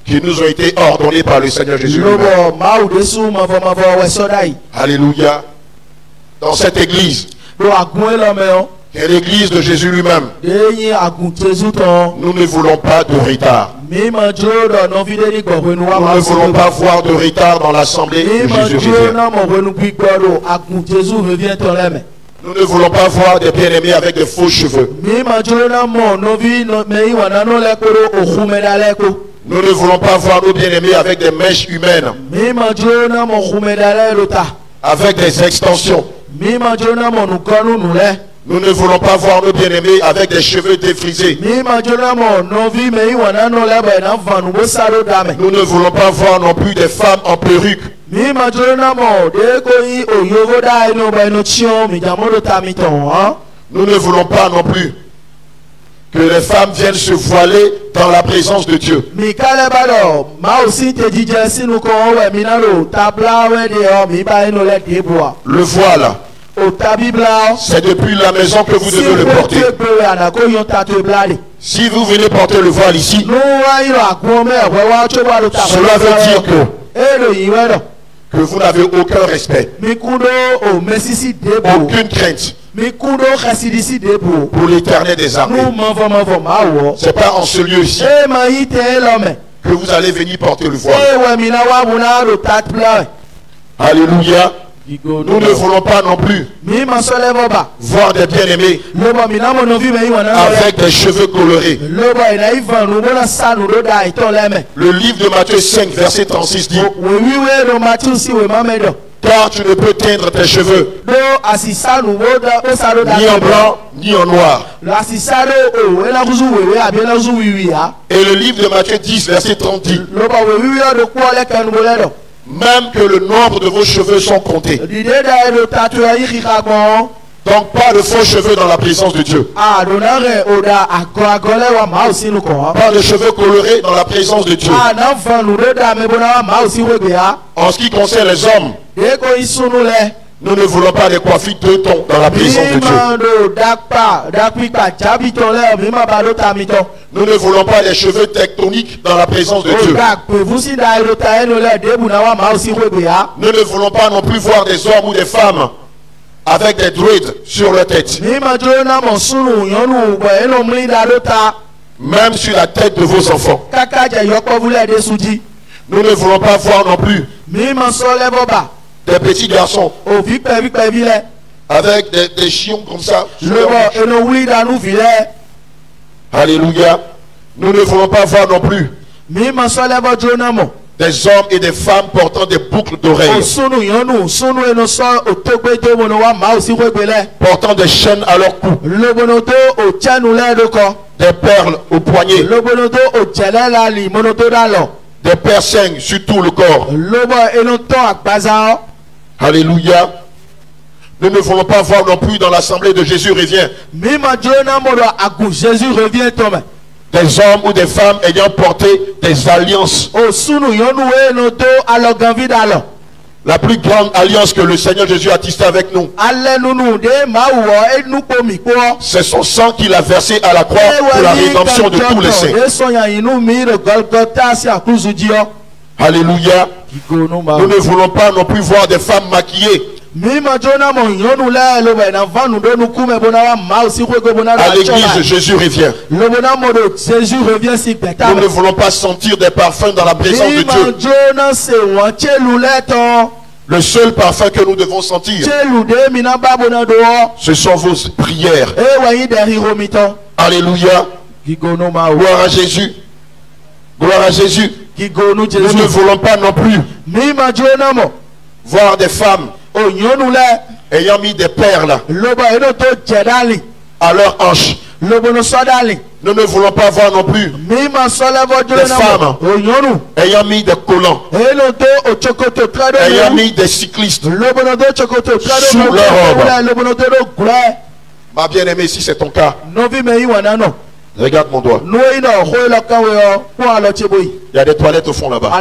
qui nous ont été ordonnés par le Seigneur Jésus. Alléluia. Dans cette église, qui est l'église de Jésus lui-même, nous ne voulons pas de retard. Nous ne voulons pas voir de retard dans l'assemblée de Jésus revient. Nous ne voulons pas voir des bien-aimés avec de faux cheveux. Nous ne voulons pas voir nos bien-aimés avec des mèches humaines, avec des extensions. Nous ne voulons pas voir nos bien-aimés avec des cheveux défrisés. Nous ne voulons pas voir non plus des femmes en perruque. Nous ne voulons pas non plus que les femmes viennent se voiler dans la présence de Dieu. Le voile, c'est depuis la maison que vous devez le porter. Si vous venez porter le voile ici, cela veut dire que vous n'avez aucun respect, aucune crainte pour l'Éternel des armées. Ce n'est pas en ce lieu-ci que vous allez venir porter le voile. Alléluia. Nous ne voulons pas non plus voir des bien-aimés avec des cheveux colorés. Le livre de Matthieu 5, verset 36 dit: car tu ne peux teindre tes cheveux ni en blanc ni en noir. Et le livre de Matthieu 10, verset 30 dit: même que le nombre de vos cheveux sont comptés. Donc pas de faux cheveux dans la présence de Dieu. Pas de cheveux colorés dans la présence de Dieu. En ce qui concerne les hommes, nous ne voulons pas des coiffures de ton dans la présence de Dieu. Nous ne voulons pas des cheveux tectoniques dans la présence de Dieu. Nous ne voulons pas non plus voir des hommes ou des femmes avec des dreads sur leur tête. Même sur la tête de vos enfants. Nous ne voulons pas voir non plus des petits garçons avec des chiens comme ça. Alléluia. Nous ne voulons pas voir non plus des hommes et des femmes portant des boucles d'oreilles, portant des chaînes à leur cou, des perles au poignet, des piercings sur tout le corps. Alléluia. Nous ne voulons pas voir non plus dans l'assemblée de Jésus revient des hommes ou des femmes ayant porté des alliances. La plus grande alliance que le Seigneur Jésus a tissée avec nous, c'est son sang qu'il a versé à la croix pour la rédemption de tous les saints. Alléluia. Nous ne voulons pas non plus voir des femmes maquillées à l'église de Jésus revient. Nous ne voulons pas sentir des parfums dans la présence de Dieu. Le seul parfum que nous devons sentir, ce sont vos prières. Alléluia. Gloire à Jésus. Gloire à Jésus. Nous ne voulons pas non plus voir des femmes ayant mis des perles à leurs hanches. Nous ne voulons pas voir non plus des femmes ayant mis des collants, ayant mis des cyclistes sous leur robe. Ma bien-aimée, si c'est ton cas, regarde mon doigt. Il y a des toilettes au fond là-bas.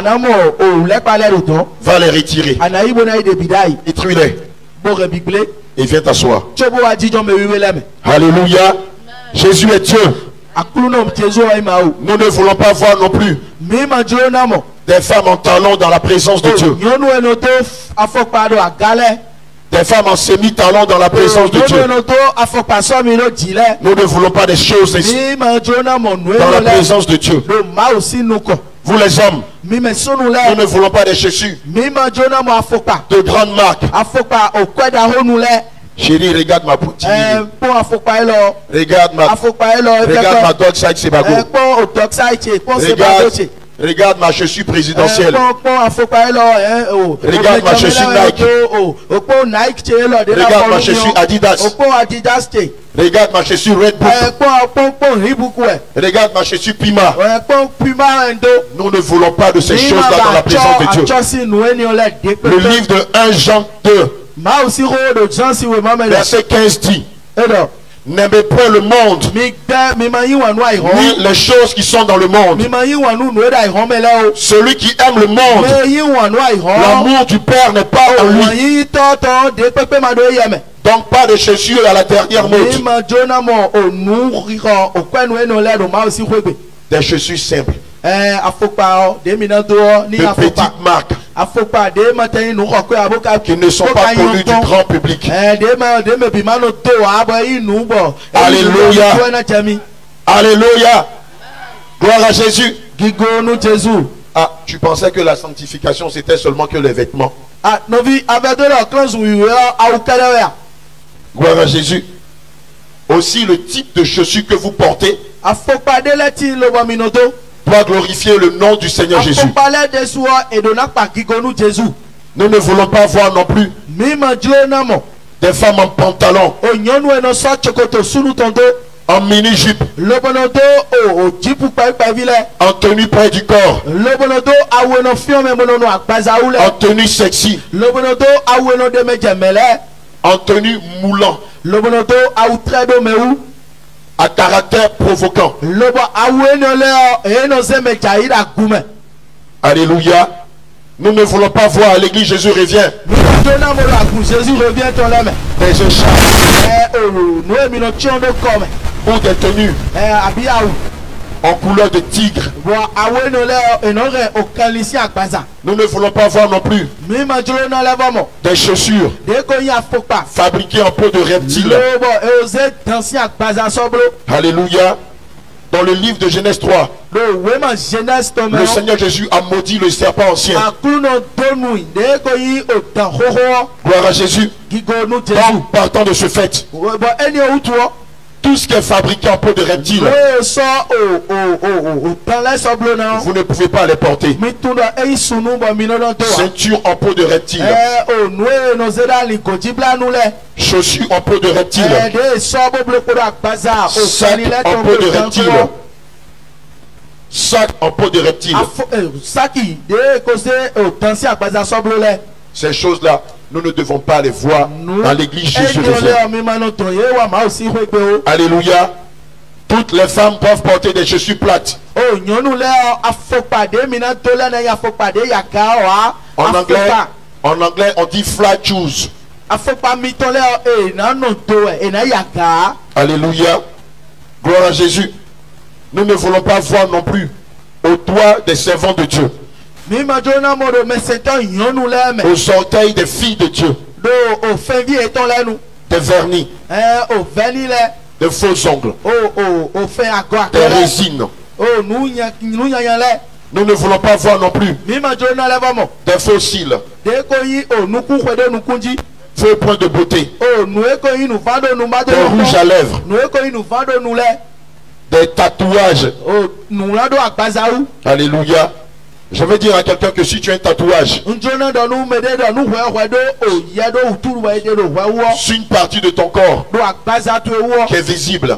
Va les retirer. Détruis-les. Et viens t'asseoir. Alléluia. Jésus est Dieu. Nous ne voulons pas voir non plus des femmes en talons dans la présence de Dieu. Des femmes en semi-talons dans la présence de Dieu. Nous ne voulons pas des choses dans la présence de Dieu. Vous les hommes, nous ne voulons pas des chaussures de grande marque. Chérie, regarde ma poutine. Regarde ma dog side Sebago. Regarde ma chaussure présidentielle. Regarde ma chaussure Nike. Regarde ma chaussure Adidas. Regarde ma chaussure Red Bull. Regarde ma chaussure Pima. Nous ne voulons pas de ces choses-là dans la présence de Dieu. Le livre de 1 Jean 2, verset 15 dit: n'aimez point le monde, ni les choses qui sont dans le monde. Celui qui aime le monde, l'amour du Père n'est pas en lui. Donc pas de chaussures à la dernière mode. Des chaussures simples, de petites marques, qui ne sont pas connues du grand public. Alléluia. Alléluia. Gloire à Jésus. Ah, tu pensais que la sanctification c'était seulement que les vêtements. Gloire à Jésus. Aussi le type de chaussures que vous portez doit glorifier le nom du Seigneur Jésus. Nous ne voulons pas voir non plus des femmes en pantalon, en mini-jupe, en tenue près du corps, en tenue sexy, en tenue moulant, à caractère provoquant. Alléluia. Nous ne voulons pas voir à l'église Jésus revient des écharpes ou des tenues en couleur de tigre. Nous ne voulons pas voir non plus des chaussures fabriquées en peau de reptile. Alléluia. Dans le livre de Genèse 3, le Seigneur Jésus a maudit le serpent ancien. Gloire à Jésus. Donc, partant de ce fait, tout ce qui est fabriqué en peau de reptile, vous ne pouvez pas les porter. Ceinture en peau de reptile, chaussures en peau de reptile, sac en peau de reptile, sac en peau de reptile. Ces choses-là, nous ne devons pas les voir dans l'église Jésus revient. Alléluia. Toutes les femmes doivent porter des chaussures plates. En anglais, on dit flat shoes. Alléluia. Gloire à Jésus. Nous ne voulons pas voir non plus au doigt des servants de Dieu, aux orteils des filles de Dieu, des vernis, des faux ongles, des résines. Nous ne voulons pas voir non plus des faux cils, faux points de beauté, des rouges à lèvres, des tatouages. Alléluia. Je veux dire à quelqu'un que si tu as un tatouage sur une partie de ton corps qui est visible,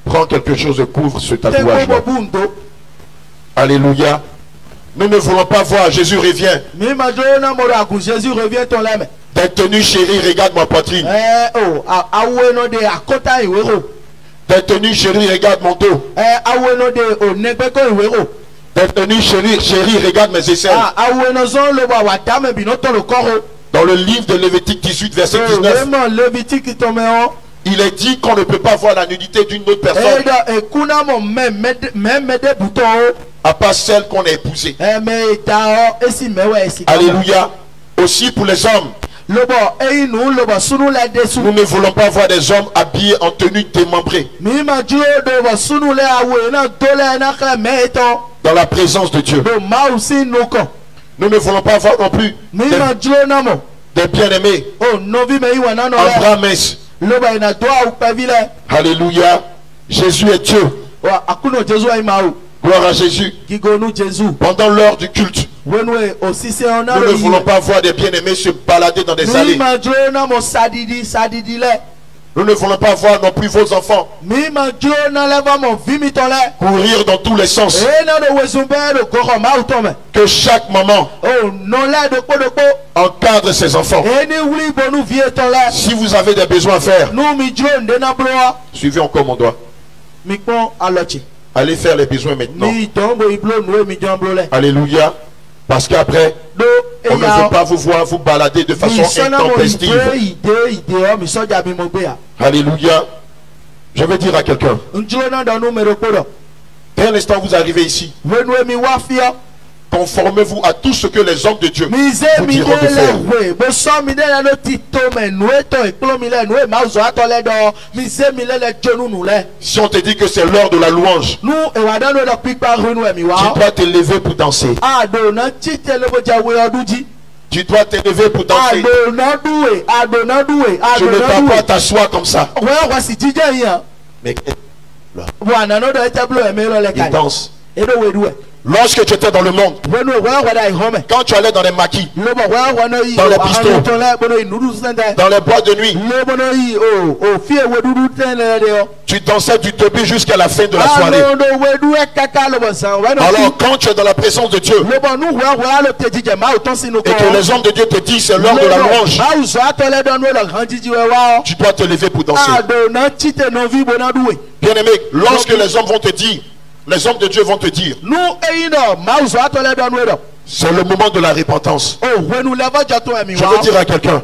prends quelque chose et couvre ce tatouage là. Alléluia. Nous ne voulons pas voir Jésus revient. Des tenues chéries, regarde ma poitrine. Des tenues chéries, regarde mon dos. Des tenues chéries, regarde mes aisselles. Dans le livre de Lévitique 18, verset 19. Il est dit qu'on ne peut pas voir la nudité d'une autre personne à part celle qu'on a épousée. Alléluia. Aussi pour les hommes. Nous ne voulons pas voir des hommes habillés en tenue démembrée dans la présence de Dieu. Nous ne voulons pas voir non plus des bien-aimés en bras minces. Alléluia. Jésus est Dieu. Gloire à Jésus. Pendant l'heure du culte, nous ne voulons pas voir des bien-aimés se balader dans des allées. Nous ne voulons pas voir non plus vos enfants courir dans tous les sens. Que chaque maman encadre ses enfants. Si vous avez des besoins à faire, suivez encore mon doigt. Allez faire les besoins maintenant. Alléluia. Parce qu'après, on ne veut pas vous voir vous balader de façon intempestive. Alléluia. Je vais dire à quelqu'un. Dès l'instant où vous arrivez ici, conformez-vous à tout ce que les hommes de Dieu vous diront de faire. Si on te dit que c'est l'heure de la louange, tu dois te lever pour danser. Tu dois te lever pour danser. Je ne dois pas t'asseoir comme ça. Mais il danse. Lorsque tu étais dans le monde, quand tu allais dans les maquis, dans les bistrots, dans les boîtes de nuit, tu dansais du début jusqu'à la fin de la soirée. Alors quand tu es dans la présence de Dieu et que les hommes de Dieu te disent c'est l'heure de la louange, tu dois te lever pour danser. Bien aimé, lorsque les hommes vont te dire, les hommes de Dieu vont te dire, c'est le moment de la repentance. Je veux dire à quelqu'un,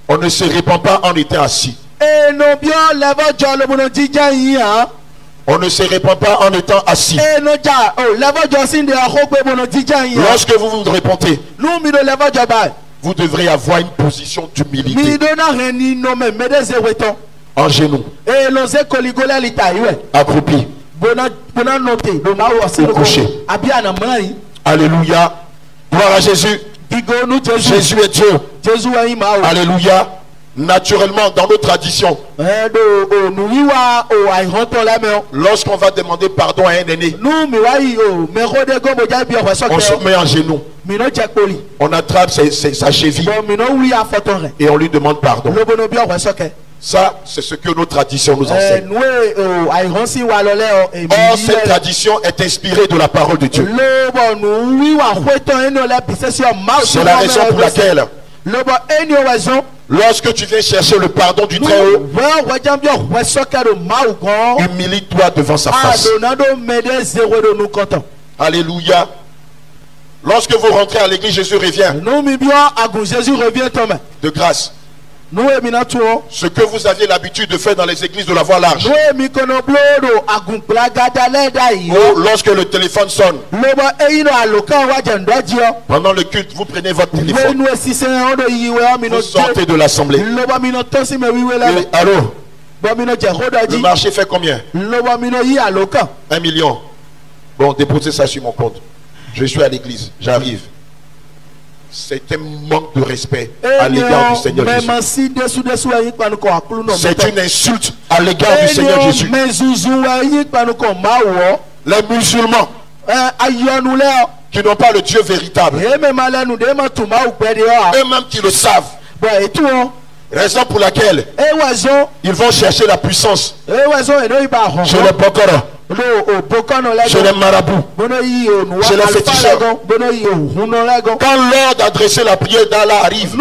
on ne se repent pas en étant assis. On ne se repent pas en étant assis. Lorsque vous vous repentez, vous devrez avoir une position d'humilité. En genoux, accroupi, au coucher. Alléluia. Gloire à Jésus. Jésus est Dieu. Alléluia. Naturellement, dans nos traditions, lorsqu'on va demander pardon à un aîné, on se met en genoux, on attrape sa cheville et on lui demande pardon. Ça, c'est ce que nos traditions nous enseignent. Or, cette tradition est inspirée de la parole de Dieu. C'est la raison pour laquelle, lorsque tu viens chercher le pardon du Très-Haut, humilie-toi devant sa face. Alléluia. Lorsque vous rentrez à l'église, Jésus revient de grâce. Ce que vous aviez l'habitude de faire dans les églises de la voie large, lorsque le téléphone sonne, pendant le culte, vous prenez votre téléphone, vous sortez de l'assemblée. Allô, le marché fait combien? 1 million. Bon, déposez ça sur mon compte. Je suis à l'église, j'arrive. C'est un manque de respect à l'égard du Seigneur Jésus. C'est une insulte à l'égard du Seigneur Jésus. Les musulmans qui n'ont pas le Dieu véritable, eux-mêmes qui le savent, raison pour laquelle ils vont chercher la puissance chez les Bokora, chez les marabouts, chez les féticheurs. Quand l'heure d'adresser la prière d'Allah arrive,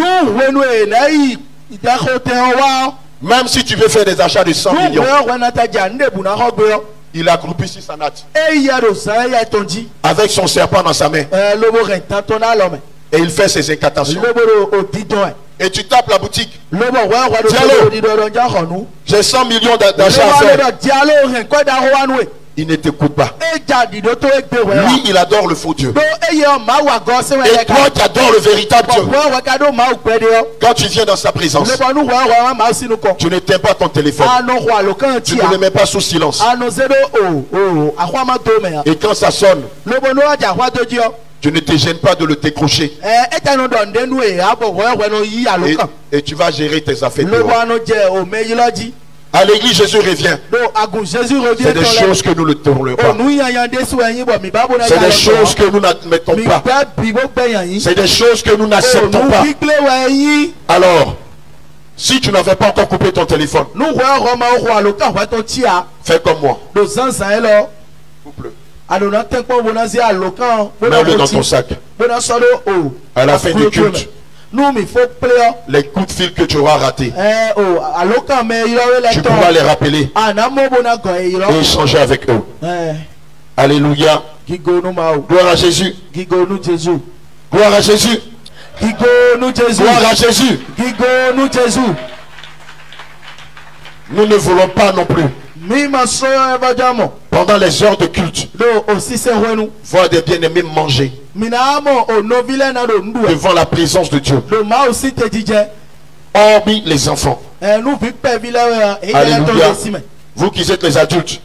même si tu veux faire des achats de 100 millions, il accroupit sur sa natte avec son serpent dans sa main et il fait ses incantations. Et tu tapes la boutique. Diallo, j'ai 100 millions d'achats à faire. Il ne t'écoute pas. Lui, il adore le faux Dieu. Et toi, tu adores le véritable Dieu. Quand tu viens dans sa présence, tu ne tiens pas ton téléphone. Tu ne le mets pas sous silence. Et quand ça sonne, tu ne te gênes pas de le décrocher. Et tu vas gérer tes affaires. À l'église, Jésus revient. C'est des choses que nous ne tournons pas. C'est des choses que nous n'admettons pas. C'est des choses que nous n'acceptons pas. Alors, si tu n'avais pas encore coupé ton téléphone, fais comme moi. Coupe-le. Mets-le dans ton sac. À la fin du culte, les coups de fil que tu auras ratés, tu pourras les rappeler et échanger avec eux. Alléluia. Gloire à Jésus. Gloire à Jésus. Gloire à Jésus. Nous ne voulons pas non plus, pendant les heures de culte, voir des bien-aimés manger devant la présence de Dieu. Hormis les enfants. Alléluia. Vous qui êtes les adultes,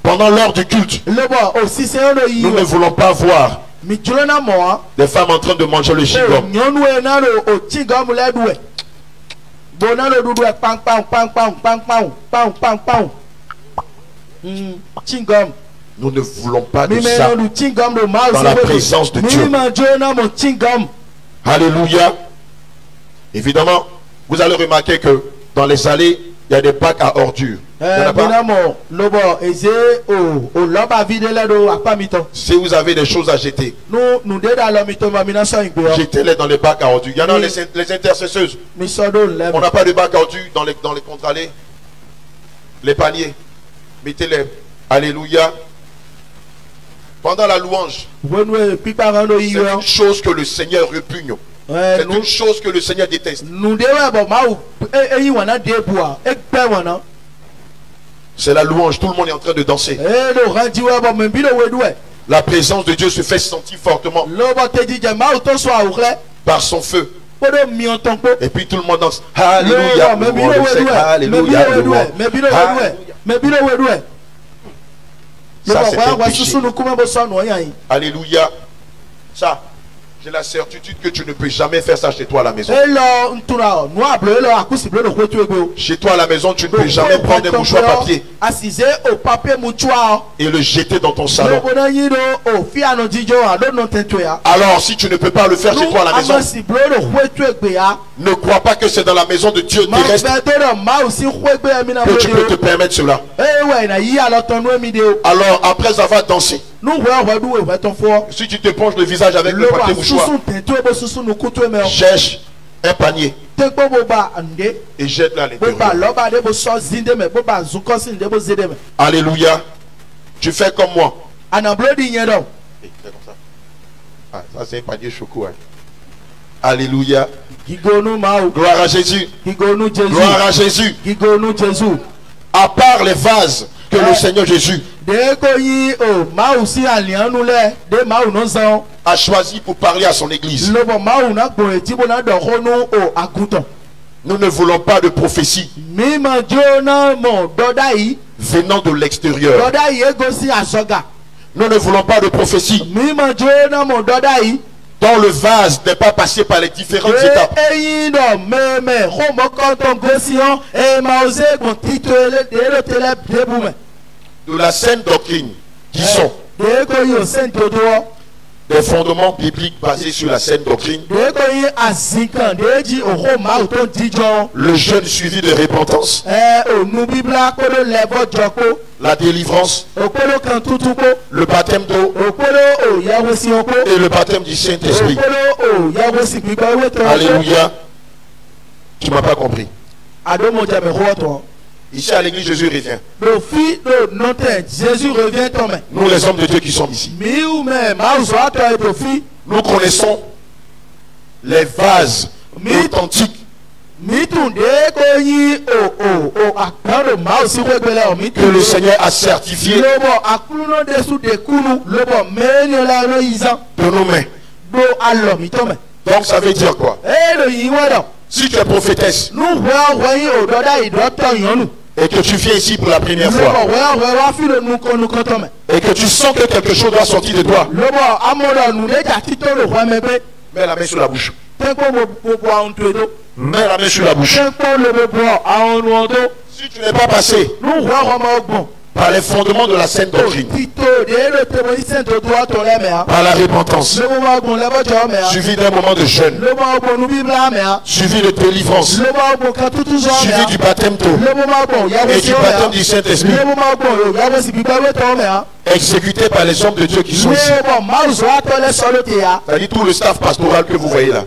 pendant l'heure du culte, nous ne voulons pas voir des femmes en train de manger le chewing-gum. Nous ne voulons pas de ça dans la présence de Dieu. Alléluia. Évidemment, vous allez remarquer que dans les allées, il y a des bacs à ordures. Si vous avez des choses à jeter, jetez-les dans les bacs à ordures. Il y en a les intercesseuses. On n'a pas de bacs à ordures dans les contre-allées. Les paniers. Mettez-les. Alléluia. Pendant la louange, c'est une chose que le Seigneur répugne. C'est une chose que le Seigneur déteste. C'est la louange. Tout le monde est en train de danser. La présence de Dieu se fait sentir fortement par son feu. Et puis tout le monde danse. Alléluia. Alléluia. Ça, c'est un péché. Alléluia. Ça, j'ai la certitude que tu ne peux jamais faire ça chez toi à la maison. Chez toi à la maison, tu ne peux jamais prendre un mouchoir papier et le jeter dans ton salon. Alors, si tu ne peux pas le faire chez toi à la maison, ne crois pas que c'est dans la maison de Dieu terrestre que tu peux te permettre cela. Alors, après avoir dansé, si tu te penches le visage avec le papier mouchoir, cherche un panier et jette-le à l'intérieur. Alléluia. Tu fais comme moi. Fais comme ça. Ah, ça c'est un panier choco. Hein. Alléluia. Gloire à Jésus. Gloire à Jésus. À part les vases que le Seigneur Jésus a choisi pour parler à son église, nous ne voulons pas de prophétie venant de l'extérieur. Nous ne voulons pas de prophétie dont le vase n'est pas passé par les différentes étapes. De la saine doctrine qui sont des fondements bibliques basés sur la saine doctrine, le jeûne suivi de repentance, la délivrance, le baptême d'eau et le baptême du Saint-Esprit. Alléluia. Tu m'as pas compris. Ici à l'église, Jésus revient. Nous les hommes de Dieu qui sommes ici, nous connaissons les vases authentique. Que le Seigneur a certifié de nos mains. Donc ça veut dire quoi? Si tu es prophétesse et que tu viens ici pour la première fois et que tu sens que quelque chose doit sortir de toi, mets la main sur la bouche. Mets la main sur la bouche. Si tu n'es pas passé par les fondements de la sainte doctrine, par la repentance, suivi d'un moment de jeûne, suivi de délivrance, suivi du baptême d'eau et du baptême du Saint-Esprit, exécuté par les hommes de Dieu qui sont ici. C'est-à-dire tout le staff pastoral que vous voyez là.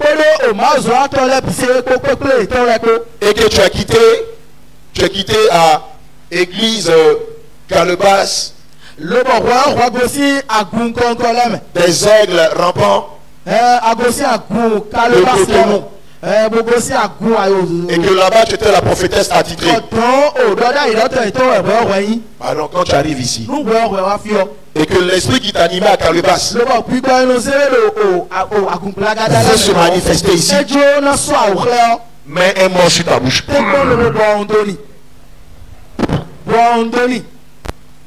Et que tu as quitté à église Calebas, des aigles rampants, et que là-bas tu étais la prophétesse attitrée. Alors quand tu arrives ici et que l'esprit qui t'animait à Calebas veut se manifester ici, mets un mot sur ta bouche.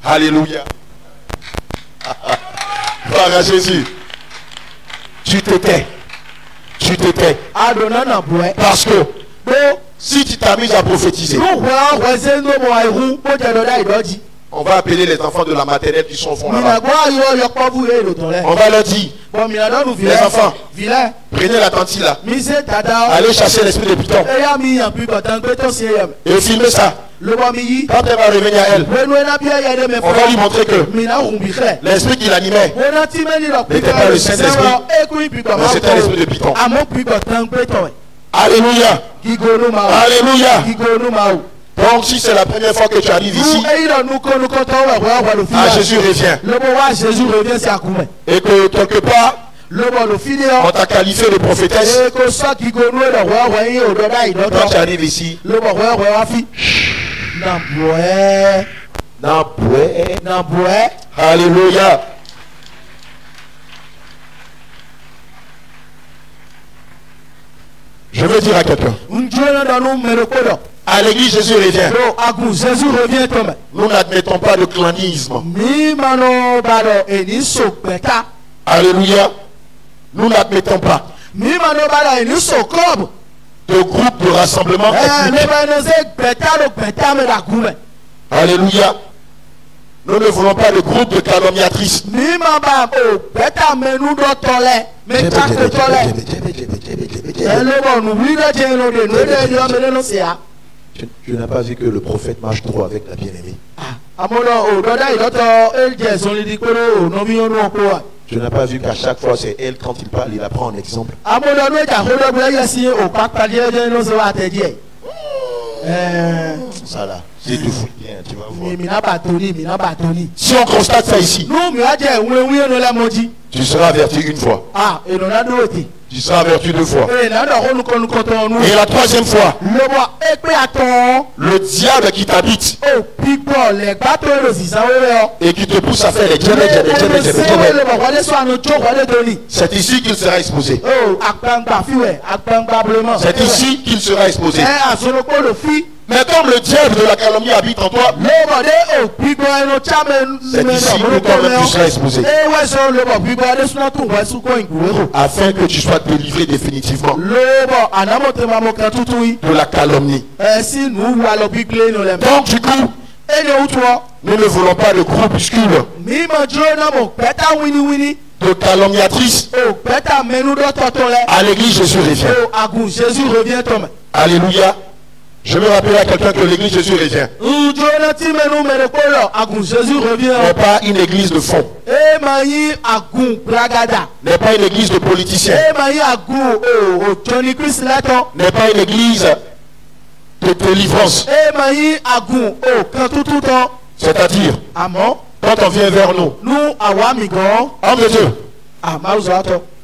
Alléluia. Gloire à Jésus. Tu te tais. Parce que si tu t'amuses à prophétiser, on va appeler les enfants de la maternelle qui sont au fond là-bas. On va leur dire, les enfants, prenez la tantille là, allez chasser l'esprit de python et filmez ça. Quand elle va revenir à elle, on va lui montrer que l'esprit qui l'animait n'était pas le Saint-Esprit, mais c'était l'esprit de python. Alléluia. Alléluia. Donc si c'est la première fois que tu arrives ici, Jésus revient. Et que quelque part, on t'a qualifié de prophétesse. Quand tu arrives ici, alléluia. Je veux dire à quelqu'un, à l'église Jésus revient. Nous n'admettons pas de clanisme. Alléluia. Nous n'admettons pas de groupe de rassemblement ethnique. Alléluia. Nous ne voulons pas de groupe de calomniatrices. Tu n'as pas vu que le prophète marche trop avec la bien-aimée. Tu n'as pas vu qu'à chaque fois c'est elle, quand il parle, il la prend en exemple. Ça là, c'est du fou bien, tu vas voir. Si on constate ça ici, tu seras averti une fois. Tu seras averti deux fois. Et la troisième fois, le diable qui t'habite et qui te pousse à faire les c'est ici qu'il sera exposé. C'est ici qu'il sera exposé. Mais comme le diable de la calomnie habite en toi, c'est ici que toi-même tu seras exposé. Afin que tu sois délivré définitivement de la calomnie. Donc du coup, nous ne voulons pas de groupuscule de calomniatrices. À l'église Jésus revient. Alléluia. Je me rappelle à quelqu'un que l'église Jésus revient n'est pas une église de fond, n'est pas une église de politiciens, n'est pas une église de délivrance. C'est-à-dire, quand on vient vers nous, homme de Dieu,